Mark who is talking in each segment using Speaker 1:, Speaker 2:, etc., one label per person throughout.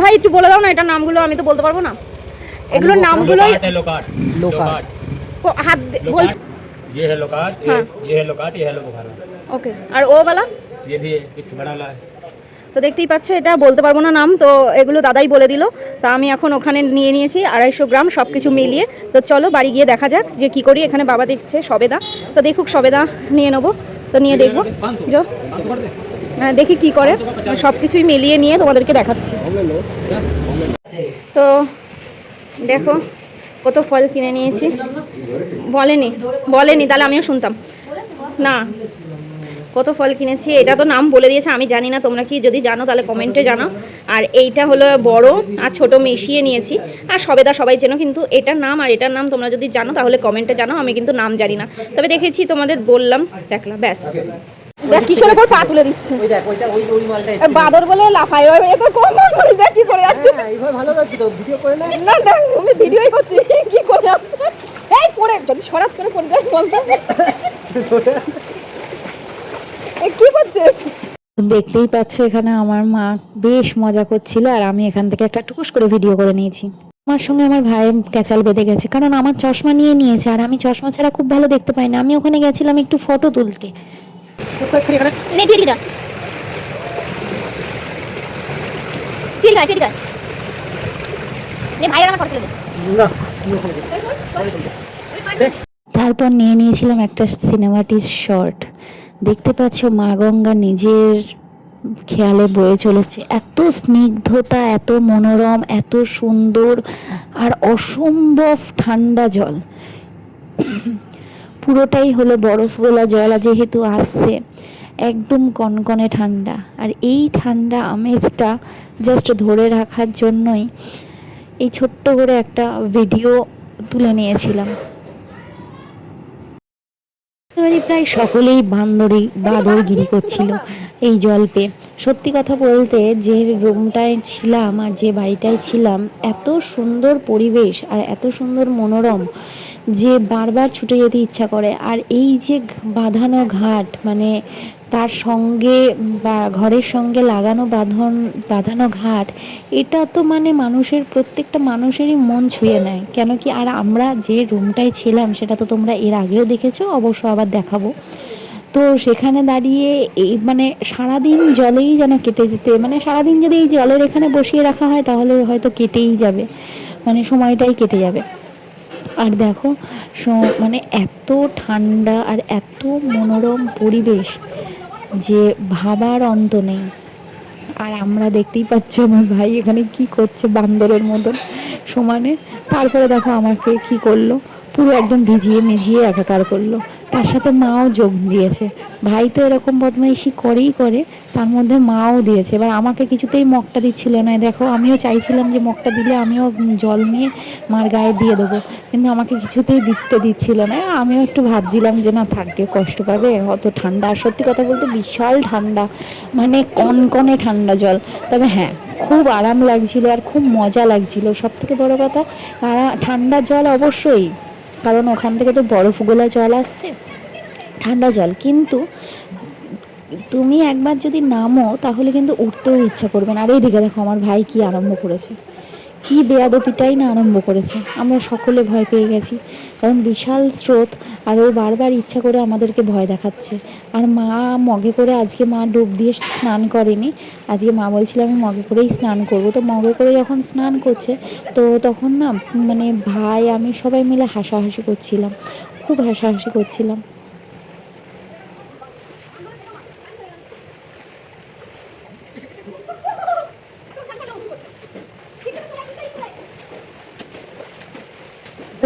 Speaker 1: ভাই একটু বলে দাও না এটার নামগুলো, আমি তো বলতে পারবো না এগুলোর নামগুলো। হাত বলছি।
Speaker 2: ये है लोकाट, ये है लोकाट, ये है लोबुखारा।
Speaker 1: ওকে, আর ও वाला
Speaker 2: ये भी एक बड़ा वाला है।
Speaker 1: তো দেখতেই পাচ্ছ, এটা বলতে পারবো না নাম, তো এগুলো দাদাই বলে দিল। তা আমি এখন ওখানে নিয়ে নিয়েছি 250 গ্রাম সব কিছু মিলিয়ে। তো চলো বাড়ি গিয়ে দেখা যাক যে কি করি। এখানে বাবা দেখছে সবেদা, তো দেখুক সবেদা নিয়ে নেবো, তো নিয়ে দেখবো দেখি কি করে। সব কিছুই মিলিয়ে নিয়ে তোমাদেরকে দেখাচ্ছি। তো দেখো কত ফল কিনে নিয়েছি। বলেনি বলেনি, তাহলে আমিও শুনতাম না। কত ফল কিনেছি এটা তো নাম বলে দিয়েছে, আমি জানি না, তোমরা কি যদি জানো তাহলে কমেন্টে জানাও। আর এইটা হলো বড় আর ছোট মিশিয়ে নিয়েছি। আর সবেদা সবাই চেনো, কিন্তু এটার নাম আর এটার নাম তোমরা যদি জানো তাহলে কমেন্টে জানাও, আমি কিন্তু নাম জানি না। তবে দেখেছি তোমাদের বললাম, দেখলাম, ব্যাস। দেখ কিশোরের উপর পা তুলে দিচ্ছে, বাদর বলে লাফাই এত কম দেখ কি করে যাচ্ছে। না দেখ আমি ভিডিওই করছি, কি করে যাচ্ছে এই পড়ে, যদি সরাত করে পড়ে যায় বলতো কি করছে। দেখতেই পাচ্ছ এখানে আমার মা বেশ মজা করছিল, আর আমি এখান থেকে একটা টুকুস করে ভিডিও করে নিয়েছি। আমার সঙ্গে আমার ভাইয়ের ক্যাচাল বেঁধে গেছে, কারণ আমার চশমা নিয়ে নিয়েছে, আর আমি চশমা ছাড়া খুব ভালো দেখতে পাই না। আমি ওখানে গেছিলাম একটু ফটো তুলতে। তারপর নিয়ে নিয়েছিলাম একটা সিনেমাটিক শর্ট। দেখতে পাচ্ছ মা গঙ্গা নিজের খেয়ালে বয়ে চলেছে। এত স্নিগ্ধতা, এত মনোরম, এত সুন্দর, আর অসম্ভব ঠান্ডা জল। পুরোটাই হলো বরফ গোলা জল, যেহেতু আসছে একদম কনকনে ঠান্ডা। আর এই ঠান্ডা আমেজটা জাস্ট ধরে রাখার জন্যই এই ছোট্ট করে একটা ভিডিও তুলে নিয়েছিলাম। প্রায় সকলেই বাঁদরগিরি করছিল এই জল পেয়ে। সত্যি কথা বলতে, যে রুমটায় ছিলাম আর যে বাড়িটায় ছিলাম, এত সুন্দর পরিবেশ আর এত সুন্দর মনোরম যে বারবার ছুটে যেতে ইচ্ছা করে। আর এই যে বাঁধানো ঘাট, মানে তার সঙ্গে বা ঘরের সঙ্গে বাঁধানো ঘাট, এটা তো মানে মানুষের, প্রত্যেকটা মানুষেরই মন ছুঁয়ে নেয়। কেন কি, আর আমরা যে রুমটায় ছিলাম সেটা তো তোমরা এর আগেও দেখেছো, অবশ্য আবার দেখাবো। তো সেখানে দাঁড়িয়ে এই মানে সারাদিন জলেই যেন কেটে যেতে, মানে সারাদিন যদি এই জলের এখানে বসিয়ে রাখা হয় তাহলে হয়তো কেটেই যাবে, মানে সময়টাই কেটে যাবে। আর দেখো মানে এত ঠান্ডা আর এত মনোরম পরিবেশ যে ভাবার অন্ত নেই। আর আমরা দেখতেই পাচ্ছ আমার ভাই এখানে কি করছে বান্দরের মতন সমানে। তারপরে দেখো আমাকে কি করলো, পুরো একদম ভিজিয়ে মিজিয়ে একাকার করলো। তার সাথে মাও যোগ দিয়েছে। ভাই তো এরকম বদমাইশি করেই করে, তার মধ্যে মাও দিয়েছে। এবার আমাকে কিছুতেই মগটা দিচ্ছিল না। দেখো আমিও চাইছিলাম যে মগটা দিলে আমিও জল নিয়ে মার গায়ে দিয়ে দেবো, কিন্তু আমাকে কিছুতেই দিচ্ছিল না। আমিও একটু ভাবছিলাম যে না থাকবে, কষ্ট পাবে, অত ঠান্ডা। আর সত্যি কথা বলতে বিশাল ঠান্ডা, মানে কনকনে ঠান্ডা জল। তবে হ্যাঁ, খুব আরাম লাগছিল আর খুব মজা লাগছিল। সবথেকে বড় কথা, ঠান্ডা জল অবশ্যই, কারণ ওখান থেকে তো বরফ গোলা জল আসছে, ঠান্ডা জল। কিন্তু তুমি একবার যদি নামো তাহলে কিন্তু উঠতেও ইচ্ছা করবে না। আর এইদিকে দেখো আমার ভাই কি আরম্ভ করেছে, কি বেয়াদপিটাই না আরম্ভ করেছে। আমরা সকলে ভয় পেয়ে গেছি, কারণ বিশাল স্রোত, আর ও বারবার ইচ্ছা করে আমাদেরকে ভয় দেখাচ্ছে। আর মা মগে করে, আজকে মা ডুব দিয়ে স্নান করেনি, আজকে মা বলছিল আমি মগে করেই স্নান করব। তো মগে করে যখন স্নান করছে, তো তখন না মানে ভাই আমি সবাই মিলে হাসাহাসি করছিলাম, খুব হাসাহাসি করছিলাম।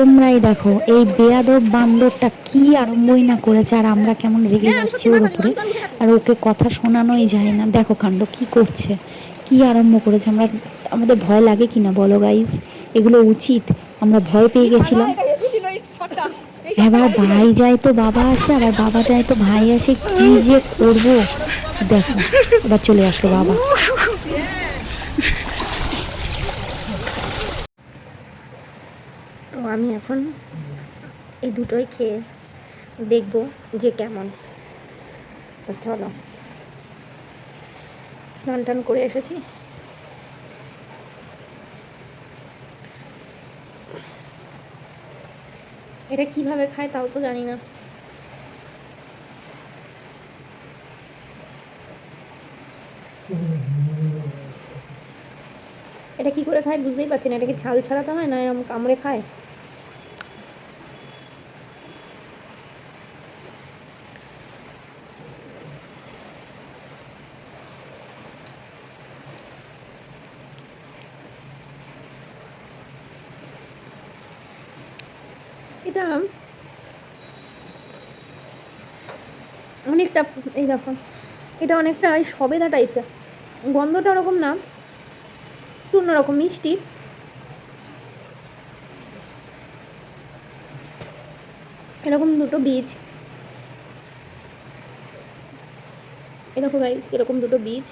Speaker 1: তোমরাই দেখো এই বেয়াদব বান্দরটা কি আরম্ভই না করেছে, আর আমরা কেমন রেগে যাচ্ছি ওর উপরে, আর ওকে কথা শোনানোই যায় না। দেখো কাণ্ড কি করছে, কি আরম্ভ করেছে। আমাদের ভয় লাগে কি না বলো গাইজ, এগুলো উচিত? আমরা ভয় পেয়ে গেছিলাম। এবার ভাই যায় তো বাবা আসে, আবার বাবা যায় তো ভাই আসে, কি যে করবো। দেখো এবার চলে আসলো বাবা। তো আমি এখন এই দুটোই খেয়ে দেখবো যে কেমন। তো চলো, স্নান টান করে এসেছি, এটা কিভাবে খায় তাও তো জানি না। এটা কি করে খায় বুঝতেই পারছি না। এটা কি ছাল ছাড়াতে হয় না এরকম কামড়ে খায়? এটা অনেকটা, এই দেখো, এটা অনেকটা সবেদা টাইপসের। গন্ধটা ওরকম না, একটু অন্যরকম মিষ্টি। এরকম দুটো বীজ, এরকম গাইস, এরকম দুটো বীজ।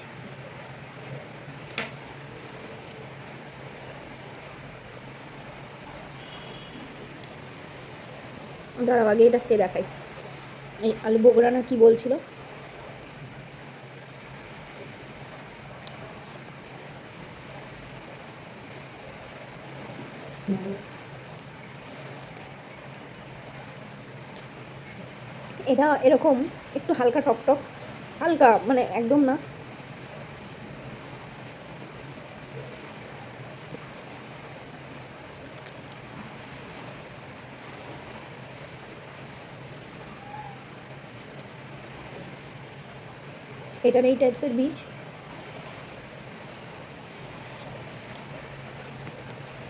Speaker 1: দাঁড়াও আগে এটা খেয়ে দেখাই। এই আলু বোগরা না কি বলছিল, এটা এরকম একটু হালকা টকটক, হালকা মানে একদম না। এটার এই টাইপসের বীজ।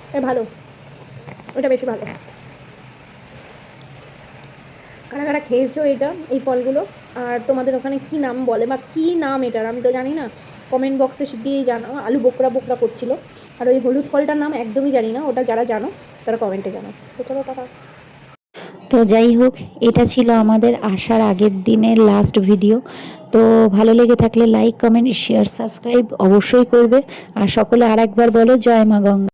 Speaker 1: এটা ভালো, ওটা বেশি ভালো। কারা কারা খেয়েছো এটা, এই ফলগুলো, আর তোমাদের ওখানে কি নাম বলে বা কি নাম এটার আমি তো জানি না, কমেন্ট বক্সে দিয়েই জানো। আলু বোকরা বোকরা করছিল। আর ওই হলুদ ফলটার নাম একদমই জানি না, ওটা যারা জানো তারা কমেন্টে জানো। তো চলো টাটা। তো যাই হোক, এটা ছিল আমাদের আসার আগের দিনের লাস্ট ভিডিও। তো ভালো লেগে থাকলে লাইক কমেন্ট শেয়ার সাবস্ক্রাইব অবশ্যই করবে। আর সকলে আর একবার বলো জয় মা গঙ্গা।